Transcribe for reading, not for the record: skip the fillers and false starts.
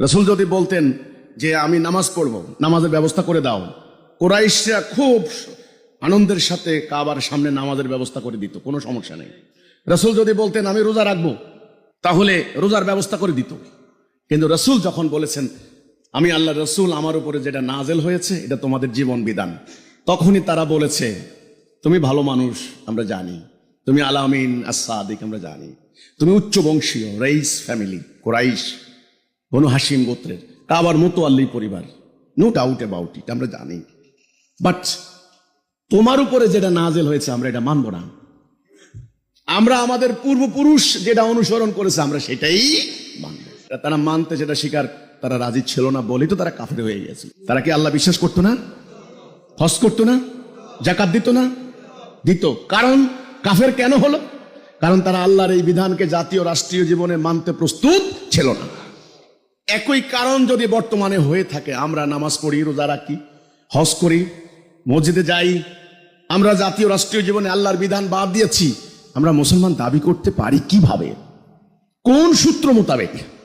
রাসূল যদি বলতেন যে আমি নামাজ পড়বো, নামাজের ব্যবস্থা করে দাও, কুরাইশরা খুব আনন্দের সাথে কাবার সামনে নামাজের ব্যবস্থা করে দিত, কোনো সমস্যা নেই। রাসূল যদি বলতেন আমি রোজা রাখবো, তাহলে রোজার ব্যবস্থা করে দিত। কিন্তু রাসূল যখন বলেছেন আমি আল্লাহ রাসূল, আমার উপরে যেটা নাজেল হয়েছে এটা তোমাদের জীবন বিধান, তখনই তারা বলেছে তুমি ভালো মানুষ আমরা জানি, তুমি আলামিন as-সাদিক আমরা জানি, তুমি উচ্চ বংশীয় রাইস ফ্যামিলি, কুরাইশ বনু হাশিম গোত্রের কাবার মতো আল্লাহ পরিবার, নো ডাউট অ্যাবাউট ইট, আমরা জানি। বাট তোমার উপরে যেটা নাজেল হয়েছে আমরা এটা মানব না। আমরা আমাদের পূর্বপুরুষ যেটা অনুসরণ করেছে আমরা সেটাই মানব। তারা মানতে যেটা স্বীকার তারা রাজি ছিল না বলেই তো তারা কাফের হয়ে গেছে। তারা কি আল্লাহ বিশ্বাস করতো না? হজ করতো না? যাকাত দিত না? দিত। কারণ কাফের কেন হলো? কারণ তারা আল্লাহর এই বিধানকে জাতীয় রাষ্ট্রীয় জীবনে মানতে প্রস্তুত ছিল না। একই কারণ যদি বর্তমানে হয়ে থাকে, আমরা নামাজ পড়ি, রোজা রাখি, হজ করি, মসজিদে যাই, আমরা জাতীয় রাষ্ট্রীয় জীবনে আল্লাহর বিধান বাদ দিয়েছি, আমরা মুসলমান দাবি করতে পারি কিভাবে? কোন সূত্র মোতাবেক?